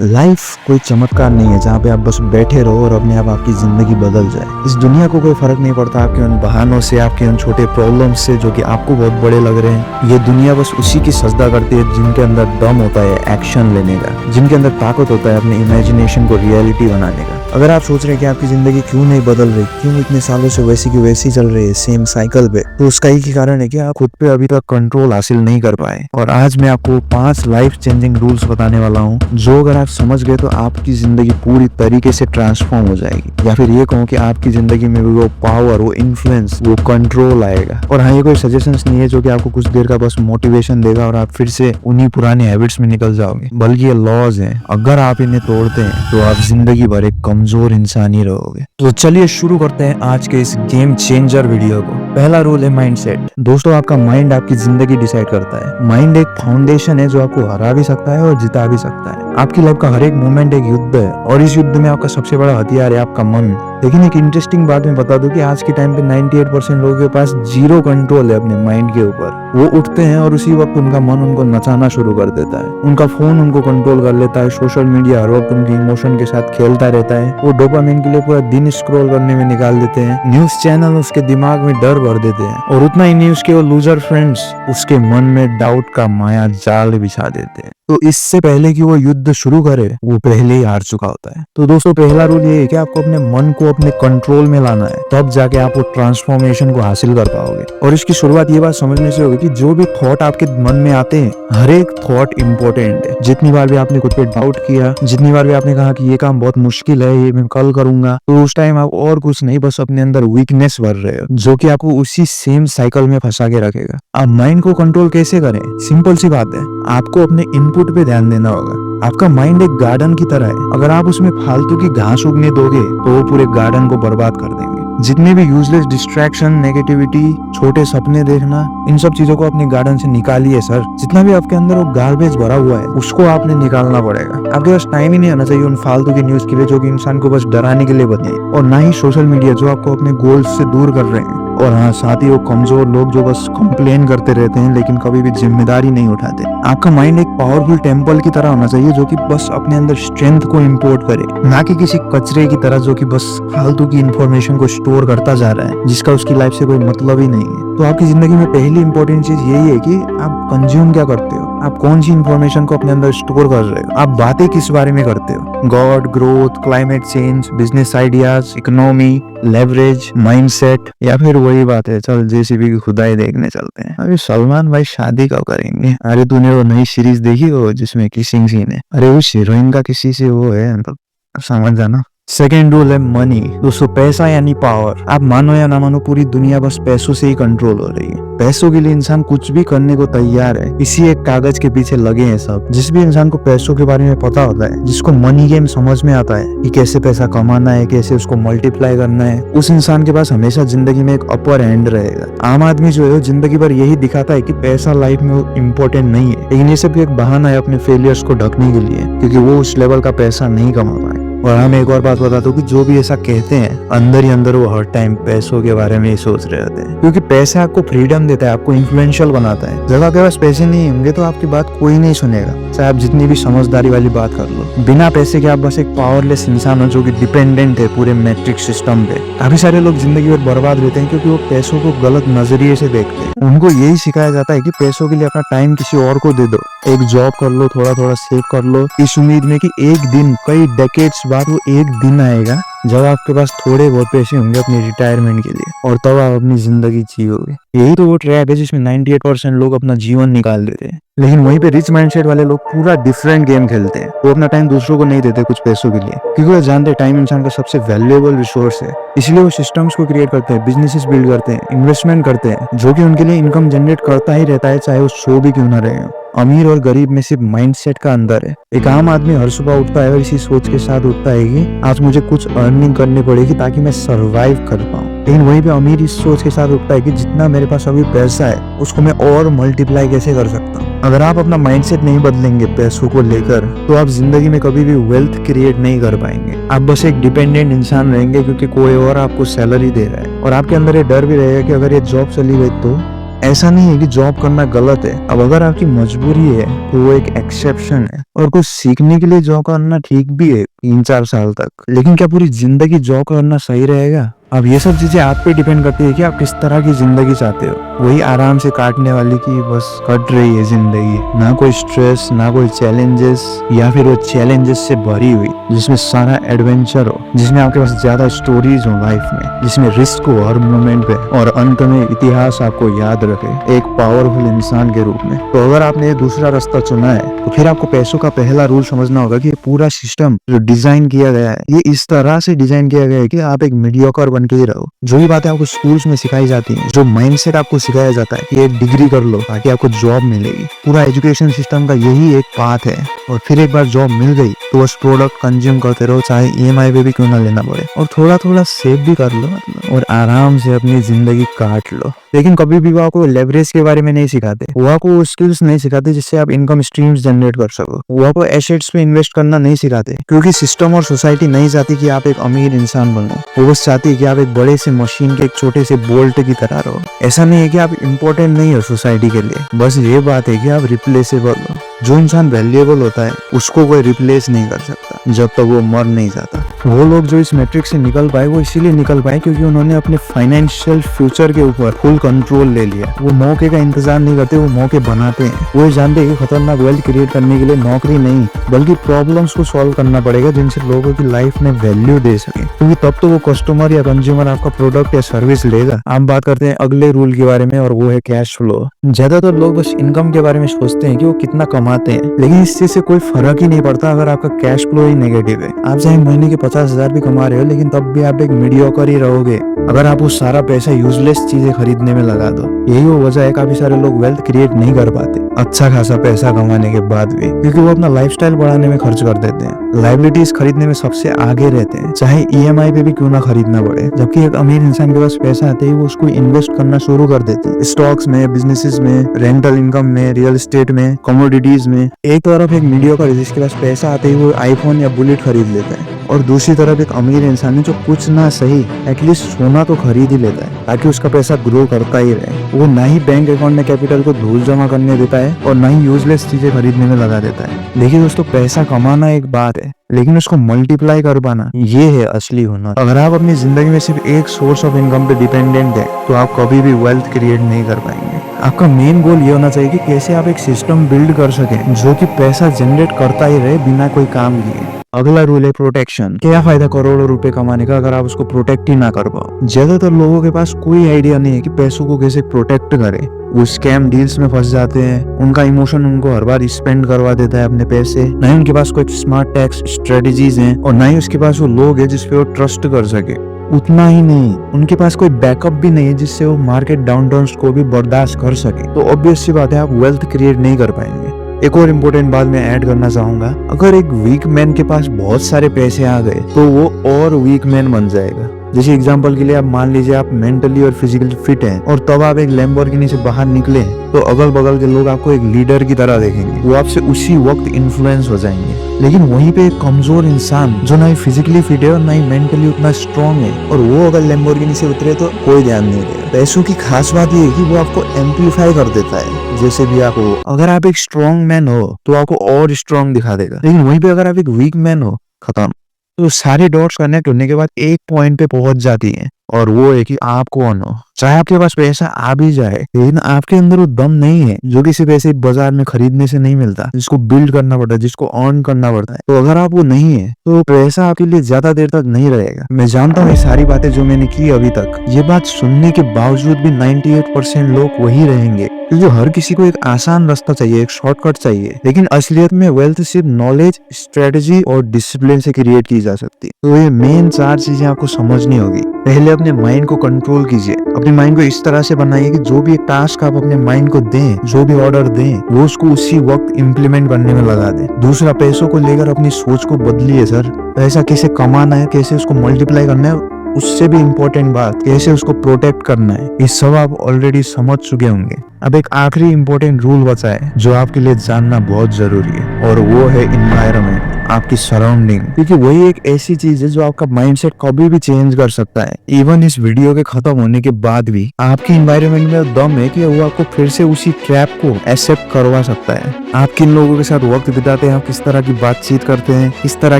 Life कोई चमत्कार नहीं है जहाँ पे आप बस बैठे रहो और अपने आप आपकी जिंदगी बदल जाए। इस दुनिया को कोई फर्क नहीं पड़ता आपके उन बहानों से, आपके उन छोटे प्रॉब्लम्स से जो कि आपको बहुत बड़े लग रहे हैं। ये दुनिया बस उसी की सजदा करती है जिनके अंदर दम होता है एक्शन लेने का, जिनके अंदर ताकत होता है अपने इमेजिनेशन को रियलिटी बनाने का। अगर आप सोच रहे हैं कि आपकी जिंदगी क्यों नहीं बदल रही, क्यों इतने सालों से वैसी की वैसी चल रही है सेम साइकिल पे, तो उसका एक ही कारण है कि आप खुद पे अभी तक कंट्रोल हासिल नहीं कर पाए। और आज मैं आपको 5 लाइफ चेंजिंग रूल्स बताने वाला हूँ जो अगर आप समझ गए तो आपकी जिंदगी पूरी तरीके से ट्रांसफॉर्म हो जाएगी, या फिर ये कहूँ कि आपकी जिंदगी में भी वो पावर, वो इन्फ्लुएंस, वो कंट्रोल आएगा। और हाँ, ये कोई सजेशंस नहीं है जो कि आपको कुछ देर का बस मोटिवेशन देगा और आप फिर से उन्हीं पुराने हैबिट्स में निकल जाओगे, बल्कि ये लॉज हैं। अगर आप इन्हें तोड़ते हैं तो आप जिंदगी भर एक कमजोर इंसान ही रहोगे। तो चलिए शुरू करते हैं आज के इस गेम चेंजर वीडियो को। पहला रूल है माइंडसेट। दोस्तों, आपका माइंड आपकी जिंदगी डिसाइड करता है। माइंड एक फाउंडेशन है जो आपको हरा भी सकता है और जिता भी सकता है। आपकी लाइफ का हर एक मोमेंट एक युद्ध है और इस युद्ध में आपका सबसे बड़ा हथियार है आपका मन। लेकिन एक इंटरेस्टिंग बात मैं बता दूं कि आज के टाइम पे 98% लोगों के पास जीरो कंट्रोल है अपने माइंड के ऊपर। वो उठते हैं और उसी वक्त उनका मन उनको नचाना शुरू कर देता है, उनका फोन उनको कंट्रोल कर लेता है, सोशल मीडिया हर वक्त उनके इमोशन के साथ खेलता रहता है। वो डोपामिन के लिए पूरा दिन स्क्रॉल करने में निकाल देते हैं। न्यूज चैनल उसके दिमाग में डर भर देते हैं और उतना ही नहीं, उसके वो लूजर फ्रेंड्स उसके मन में डाउट का माया जाल बिछा देते हैं। तो इससे पहले कि वो युद्ध शुरू करे वो पहले ही हार चुका होता है। तो दोस्तों, पहला रूल ये है कि आपको अपने मन को अपने कंट्रोल में लाना है, तब जाके आप वो ट्रांसफॉर्मेशन को हासिल कर पाओगे। और इसकी शुरुआत ये बात समझने से होगी कि जो भी थॉट आपके मन में आते हैं, हर एक थॉट इंपॉर्टेंट है। जितनी बार भी आपने खुद पे डाउट किया, जितनी बार भी आपने कहा कि ये काम बहुत मुश्किल है, ये मैं कल करूंगा, तो उस टाइम आप और कुछ नहीं, बस अपने अंदर वीकनेस भर रहे हो जो कि आपको उसी सेम साइकिल में फंसा के रखेगा। आप माइंड को कंट्रोल कैसे करें? सिंपल सी बात है, आपको अपने इनपुट पे ध्यान देना होगा। आपका माइंड एक गार्डन की तरह है। अगर आप उसमें फालतू की घास उगने दोगे तो वो पूरे गार्डन को बर्बाद कर देंगे। जितने भी यूजलेस डिस्ट्रैक्शन, नेगेटिविटी, छोटे सपने देखना, इन सब चीजों को अपने गार्डन से निकालिए सर। जितना भी आपके अंदर वो गार्बेज भरा हुआ है उसको आपने निकालना पड़ेगा। आपके पास टाइम ही नहीं आना चाहिए उन फालतू की न्यूज के लिए जो कि इंसान को बस डराने के लिए बनी है, और ना ही सोशल मीडिया जो आपको अपने गोल्स से दूर कर रहे हैं। और हाँ, साथ ही वो कमजोर लोग जो बस कंप्लेन करते रहते हैं लेकिन कभी भी जिम्मेदारी नहीं उठाते। आपका माइंड एक पावरफुल टेम्पल की तरह होना चाहिए जो कि बस अपने अंदर स्ट्रेंथ को इंपोर्ट करे, ना कि किसी कचरे की तरह जो कि बस फालतू की इंफॉर्मेशन को स्टोर करता जा रहा है जिसका उसकी लाइफ से कोई मतलब ही नहीं है। तो आपकी जिंदगी में पहली इंपॉर्टेंट चीज यही है कि आप कंज्यूम क्या करते हो, आप कौन सी इंफॉर्मेशन को अपने अंदर स्टोर कर रहे हो, आप बातें किस बारे में करते हो। God, growth, climate change, business ideas, economy, leverage, mindset, या फिर वही बात है चल जेसीबी की खुदाई देखने चलते हैं। अभी सलमान भाई शादी कब करेंगे? अरे तूने वो नई सीरीज देखी हो जिसमें किसिंग सीन है? अरे उस हीरोइन का किसी से वो है, मतलब समझ जाना। सेकेंड रूल है मनी। दोस्तों, पैसा यानी पावर। आप मानो या ना मानो, पूरी दुनिया बस पैसों से ही कंट्रोल हो रही है। पैसों के लिए इंसान कुछ भी करने को तैयार है। इसी एक कागज के पीछे लगे हैं सब। जिस भी इंसान को पैसों के बारे में पता होता है, जिसको मनी गेम समझ में आता है कि कैसे पैसा कमाना है, कैसे उसको मल्टीप्लाई करना है, उस इंसान के पास हमेशा जिंदगी में एक अपर हैंड रहेगा। आम आदमी जो है जिंदगी भर यही दिखाता है कि पैसा लाइफ में इम्पोर्टेंट नहीं है, लेकिन ये सब एक बहाना है अपने फेलियर्स को ढकने के लिए, क्योंकि वो उस लेवल का पैसा नहीं कमा पाए। और हम एक और बात बता दूं कि जो भी ऐसा कहते हैं, अंदर ही अंदर वो हर टाइम पैसों के बारे में ही सोच रहे होते हैं, क्योंकि पैसा आपको फ्रीडम देता है, आपको इन्फ्लुएंशियल बनाता है। जब आपके पास पैसे नहीं होंगे तो आपकी बात कोई नहीं सुनेगा, चाहे आप जितनी भी समझदारी वाली बात कर लो। बिना पैसे के आप बस एक पावरलेस इंसान हो जो कि डिपेंडेंट है पूरे मैट्रिक्स सिस्टम पे। काफी सारे लोग जिंदगी भर बर्बाद रहते हैं क्योंकि वो पैसों को गलत नजरिए से देखते हैं। उनको यही सिखाया जाता है कि पैसों के लिए अपना टाइम किसी और को दे दो, एक जॉब कर लो, थोड़ा थोड़ा सेव कर लो, इस उम्मीद में कि एक दिन, कई डेकेड्स बाद वो एक दिन आएगा जब आपके पास थोड़े बहुत पैसे होंगे अपने रिटायरमेंट के लिए, और तब आप अपनी जिंदगी जियोगे। यही तो वो ट्रैप है जिसमें 98% लोग अपना जीवन निकाल देते हैं। लेकिन वहीं पे रिच माइंडसेट वाले लोग पूरा डिफरेंट गेम खेलते हैं। वो अपना टाइम दूसरों को नहीं देते कुछ पैसों के लिए, क्योंकि वो जानते हैं टाइम इंसान का सबसे वैल्यूएबल रिसोर्स है। इसलिए वो सिस्टम्स को क्रिएट करते हैं, बिजनेसेस बिल्ड करते हैं, इन्वेस्टमेंट करते हैं, जो कि उनके लिए इनकम जनरेट करता ही रहता है, चाहे वो शो भी क्यों ना रहे हो। अमीर और गरीब में सिर्फ माइंडसेट का अंदर है। एक आम आदमी हर सुबह उठता है और इसी सोच के साथ उठता है कि आज मुझे कुछ अर्निंग करनी पड़ेगी ताकि मैं सरवाइव कर पाऊं। लेकिन वहीं पे अमीर इस सोच के साथ उठता है कि जितना मेरे पास अभी पैसा है उसको मैं और मल्टीप्लाई कैसे कर सकता हूँ। अगर आप अपना माइंडसेट नहीं बदलेंगे पैसों को लेकर, तो आप जिंदगी में कभी भी वेल्थ क्रिएट नहीं कर पाएंगे। आप बस एक डिपेंडेंट इंसान रहेंगे क्योंकि कोई और आपको सैलरी दे रहा है, और आपके अंदर ये डर भी रहेगा कि अगर ये जॉब चली गई तो ऐसा नहीं है कि जॉब करना गलत है। अब अगर आपकी मजबूरी है तो वो एक एक्सेप्शन है, और कुछ सीखने के लिए जॉब करना ठीक भी है 3-4 साल तक, लेकिन क्या पूरी जिंदगी जॉब करना सही रहेगा? अब ये सब चीजें आप पे डिपेंड करती है कि आप किस तरह की जिंदगी चाहते हो। वही आराम से काटने वाली की बस कट रही है जिंदगी, ना कोई स्ट्रेस, ना कोई चैलेंजेस, या फिर वो चैलेंजेस से भरी हुई जिसमें सारा एडवेंचर हो, जिसमें आपके पास ज्यादा स्टोरीज हो लाइफ में, जिसमें रिस्क हो हर मोमेंट पे, और अंत में इतिहास आपको याद रखे एक पावरफुल इंसान के रूप में। तो अगर आपने ये दूसरा रास्ता चुना है तो फिर आपको पैसों का पहला रूल समझना होगा कि ये पूरा सिस्टम जो डिजाइन किया गया है, ये इस तरह से डिजाइन किया गया है कि आप एक मीडियोकर बन के ही रहो। जो भी बातें आपको स्कूल्स में सिखाई जाती हैं, जो माइंडसेट आपको सिखाया जाता है कि एक डिग्री कर लो ताकि आपको जॉब मिलेगी, पूरा एजुकेशन सिस्टम का यही एक पाथ है। और फिर एक बार जॉब मिल गई तो उस प्रोडक्ट कंज्यूम करते रहो, चाहे ईएमआई पे भी क्यों ना लेना पड़े, और थोड़ा थोड़ा सेव भी कर लो और आराम से अपनी जिंदगी काट लो। लेकिन कभी भी वो आपको लेवरेज के बारे में नहीं सिखाते, वो आपको स्किल्स नहीं सिखाते जिससे आप इनकम स्ट्रीम्स जनरेट कर सको, वो आपको एसेट्स पे इन्वेस्ट करना नहीं सिखाते, क्योंकि सिस्टम और सोसाइटी नहीं चाहती कि आप एक अमीर इंसान बनो। वो बस चाहती है कि आप एक बड़े से मशीन के एक छोटे से बोल्ट की तरह रहो। ऐसा नहीं है कि आप इम्पोर्टेंट नहीं हो सोसाइटी के लिए, बस ये बात है कि आप रिप्लेसेबल हो। जो इंसान वैल्यूएबल होता है उसको कोई रिप्लेस नहीं कर सकता जब तक वो मर नहीं जाता। वो लोग जो इस मैट्रिक्स से निकल पाए वो इसीलिए निकल पाए क्योंकि उन्होंने अपने फाइनेंशियल फ्यूचर के ऊपर फुल कंट्रोल ले लिया। वो मौके का इंतजार नहीं करते, वो मौके बनाते हैं। वो जानते हैं कि खतरनाक वेल्थ क्रिएट करने के लिए नौकरी नहीं बल्कि प्रॉब्लम्स को सॉल्व करना पड़ेगा जिनसे लोगों की लाइफ में वैल्यू दे सके, क्योंकि तब तो वो कस्टमर या कंज्यूमर आपका प्रोडक्ट या सर्विस लेगा। हम बात करते हैं अगले रूल के बारे में, और वो है कैश फ्लो। ज्यादातर लोग बस इनकम के बारे में सोचते हैं कि वो कितना कमाते हैं, लेकिन इस चीज से कोई फर्क ही नहीं पड़ता अगर आपका कैश फ्लो ही नेगेटिव है। आप चाहे महीने के 50,000 भी कमा रहे हो, लेकिन तब भी आप एक मीडियोकर ही रहोगे अगर आप वो सारा पैसा यूजलेस चीजें खरीदने में लगा दो। यही वो वजह है काफी सारे लोग वेल्थ क्रिएट नहीं कर पाते अच्छा खासा पैसा कमाने के बाद भी, क्योंकि वो अपना लाइफस्टाइल बढ़ाने में खर्च कर देते हैं, लाइबिलिटीज खरीदने में सबसे आगे रहते हैं, चाहे ईएमआई पे भी क्यों ना खरीदना पड़े। जबकि एक अमीर इंसान के पास पैसा आते ही वो उसको इन्वेस्ट करना शुरू कर देते हैं, स्टॉक्स में, बिजनेसेस में, रेंटल इनकम में, रियल एस्टेट में, कमोडिटीज में। एक तरफ एक मीडियोकर है जिसके पास पैसा आते ही वो आईफोन या बुलेट खरीद लेता है, और दूसरी तरफ एक अमीर इंसान है जो कुछ ना सही एटलीस्ट सोना तो खरीद ही लेता है ताकि उसका पैसा ग्रो करता ही रहे। वो ना ही बैंक अकाउंट में कैपिटल को धूल जमा करने देता है और ना ही यूजलेस चीजें खरीदने में लगा देता है। देखिए दोस्तों, पैसा कमाना एक बात है, लेकिन उसको मल्टीप्लाई कर पाना ये है असली हुनर। अगर आप अपनी जिंदगी में सिर्फ एक सोर्स ऑफ इनकम पे डिपेंडेंट है तो आप कभी भी वेल्थ क्रिएट नहीं कर पाएंगे। आपका मेन गोल ये होना चाहिए कि कैसे आप एक सिस्टम बिल्ड कर सकें जो कि पैसा जनरेट करता ही रहे बिना कोई काम किए। अगला रूल है प्रोटेक्शन। क्या फायदा करोड़ों रुपए कमाने का अगर आप उसको प्रोटेक्ट ही ना कर पाओ। ज्यादातर लोगों के पास कोई आइडिया नहीं है कि पैसों को कैसे प्रोटेक्ट करें। वो स्कैम डील्स में फंस जाते हैं, उनका इमोशन उनको हर बार स्पेंड करवा देता है अपने पैसे। ना ही उनके पास कोई स्मार्ट टैक्स स्ट्रेटेजीज हैं, और ना ही उसके पास वो लोग हैं जिसपे वो ट्रस्ट कर सके। उतना ही नहीं, उनके पास कोई बैकअप भी नहीं है जिससे वो मार्केट डाउनटर्न्स को भी बर्दाश्त कर सके। तो ऑब्वियस सी बात है, आप वेल्थ क्रिएट नहीं कर पाएंगे। एक और इम्पोर्टेंट बात मैं ऐड करना चाहूंगा, अगर एक वीक मैन के पास बहुत सारे पैसे आ गए तो वो और वीक मैन बन जाएगा। जैसे एग्जांपल के लिए आप मान लीजिए आप मेंटली और फिजिकली फिट हैं और तब आप एक लैम्बोर्गिनी से बाहर निकले तो अगल बगल के लोग आपको एक लीडर की तरह देखेंगे, वो आपसे उसी वक्त इन्फ्लुएंस हो जाएंगे। लेकिन वहीं पे एक कमजोर इंसान जो ना ही फिजिकली फिट है और ना ही मेंटली उतना स्ट्रांग है, और वो अगर लैम्बोर्गिनी से उतरे तो कोई ध्यान नहीं देगा। पैसों की खास बात ये है कि वो आपको एम्पलीफाई कर देता है, जैसे भी आप हो। अगर आप एक स्ट्रांग मैन हो तो आपको और स्ट्रांग दिखा देगा, लेकिन वहीं पे अगर आप एक वीक मैन हो, खत्म। तो सारे डॉट्स कनेक्ट होने के बाद एक पॉइंट पे पहुंच जाती हैं, और वो है कि आप कौन हो। चाहे आपके पास पैसा आ भी जाए, लेकिन आपके अंदर वो दम नहीं है जो किसी पैसे बाजार में खरीदने से नहीं मिलता, जिसको बिल्ड करना पड़ता है, जिसको अर्न करना पड़ता है। तो अगर आप वो नहीं है तो पैसा आपके लिए ज्यादा देर तक नहीं रहेगा। मैं जानता हूँ ये सारी बातें जो मैंने की अभी तक, ये बात सुनने के बावजूद भी 98% लोग वही रहेंगे, क्योंकि हर किसी को एक आसान रास्ता चाहिए, एक शॉर्टकट चाहिए। लेकिन असलियत में वेल्थ सिर्फ नॉलेज, स्ट्रेटेजी और डिसिप्लिन से क्रिएट की जा सकती है। तो ये मेन 4 चीजें आपको समझनी होगी। पहले अपने माइंड को कंट्रोल कीजिए। अपने माइंड को इस तरह से बनाइए कि जो भी एक टास्क आप अपने माइंड को दें, जो भी ऑर्डर दें, वो उसको उसी वक्त इम्प्लीमेंट करने में लगा दें। दूसरा, पैसों को लेकर अपनी सोच को बदलिए सर। पैसा कैसे कमाना है, कैसे उसको मल्टीप्लाई करना है, उससे भी इम्पोर्टेंट बात कैसे उसको प्रोटेक्ट करना है, ये सब आप ऑलरेडी समझ चुके होंगे। अब एक आखिरी इम्पोर्टेंट रूल बचा है जो आपके लिए जानना बहुत जरूरी है, और वो है एनवायरनमेंट। आपकी सराउंडिंग, क्योंकि वही एक ऐसी चीज है जो आपका माइंडसेट कभी भी चेंज कर सकता है। इवन इस वीडियो के खत्म होने के बाद भी आपकी इन्वायरमेंट में दम है कि वो आपको फिर से उसी ट्रैप को एक्सेप्ट करवा सकता है। आप किन लोगों के साथ वक्त बिताते हैं, आप किस तरह की बातचीत करते हैं, किस तरह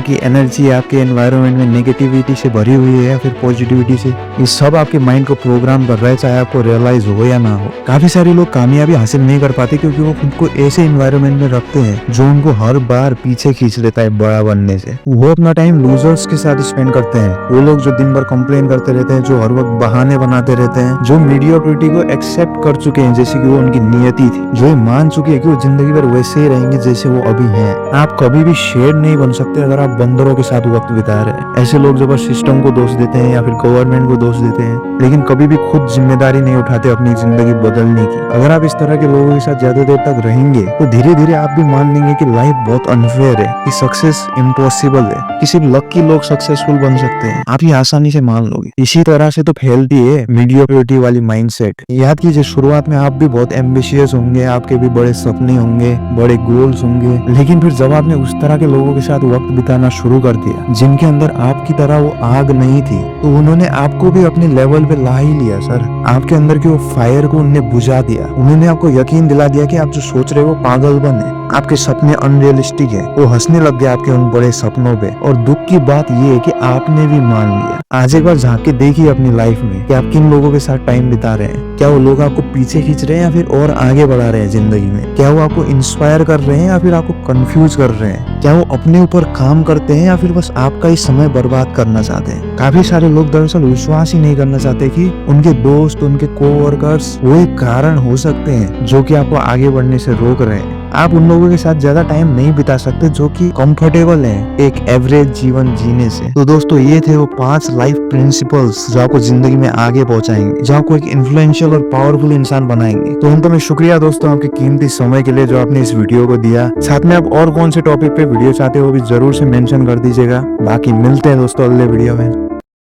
की एनर्जी आपके एनवायरमेंट में नेगेटिविटी से भरी हुई है या फिर पॉजिटिविटी से, ये सब आपके माइंड को प्रोग्राम कर रहा है, चाहे आपको रियलाइज हो या ना हो। काफी सारे लोग कामयाबी हासिल नहीं कर पाते क्योंकि वो खुद को ऐसे इन्वायरमेंट में रखते हैं जो उनको हर बार पीछे खींच लेता है बड़ा बनने से। वो अपना टाइम लूजर्स के साथ स्पेंड करते हैं, वो लोग जो दिन भर कंप्लेन करते रहते हैं, जो हर वक्त बहाने बनाते रहते हैं, जो मीडियोक्रिटी को एक्सेप्ट कर चुके हैं जैसे कि वो उनकी नियति थी, जो ये मान चुके हैं कि वो जिंदगी भर वैसे ही रहेंगे जैसे वो अभी हैं। आप कभी भी शेर नहीं बन सकते अगर आप बंदरों के साथ वक्त बिता रहे हैं। ऐसे लोग जो बस सिस्टम को दोष देते हैं या फिर गवर्नमेंट को दोष देते हैं, लेकिन कभी भी खुद जिम्मेदारी नहीं उठाते अपनी जिंदगी बदलने की। अगर आप इस तरह के लोगों के साथ ज्यादा देर तक रहेंगे तो धीरे धीरे आप भी मान लेंगे कि लाइफ बहुत अनफेयर है, कि सक्सेस इम्पॉसिबल है, कि सिर्फ लकी लोग सक्सेसफुल बन सकते हैं। आप ये आसानी से मान लोगे। इसी तरह से तो फैलती है मीडियोक्रिटी वाली माइंडसेट। याद कीजिए, शुरुआत में आप भी बहुत एम्बिशियस होंगे, आपके भी बड़े सपने होंगे, बड़े गोल्स होंगे, लेकिन फिर जब आपने उस तरह के लोगों के साथ वक्त बिताना शुरू कर दिया जिनके अंदर आपकी तरह वो आग नहीं थी, तो उन्होंने आपको भी अपने लेवल पे ला ही लिया सर। आपके अंदर की वो फायर को उन्होंने बुझा दिया। उन्होंने आपको यकीन दिला दिया कि आप जो सोच रहे हो वो पागलपन है, आपके सपने अनरियलिस्टिक है। वो हंसने लग गया आपके उन बड़े सपनों पे। और दुख की बात ये है कि आपने भी मान लिया। आज एक बार झांक के देखिए अपनी लाइफ में कि आप किन लोगों के साथ टाइम बिता रहे हैं। क्या वो लोग आपको पीछे खींच रहे हैं या फिर और आगे बढ़ा रहे हैं जिंदगी में? क्या वो आपको इंस्पायर कर रहे हैं या फिर आपको कंफ्यूज कर रहे हैं? क्या वो अपने ऊपर काम करते हैं या फिर बस आपका ही समय बर्बाद करना चाहते हैं? काफी सारे लोग दरअसल विश्वास ही नहीं करना चाहते कि उनके दोस्त, उनके कोवर्कर्स वो एक कारण हो सकते हैं जो कि आपको आगे बढ़ने से रोक रहे हैं। आप उन लोगों के साथ ज्यादा टाइम नहीं बिता सकते जो कि कंफर्टेबल हैं एक एवरेज जीवन जीने से। तो दोस्तों, ये थे वो 5 लाइफ प्रिंसिपल्स जो आपको जिंदगी में आगे पहुंचाएंगे, जो आपको एक इन्फ्लुएंशियल और पावरफुल इंसान बनाएंगे। तो उनका मैं शुक्रिया दोस्तों आपके कीमती समय के लिए जो आपने इस वीडियो को दिया। साथ में आप और कौन से टॉपिक पे वीडियो चाहते हो भी जरूर से मेंशन कर दीजिएगा। बाकी मिलते हैं दोस्तों अगले वीडियो में।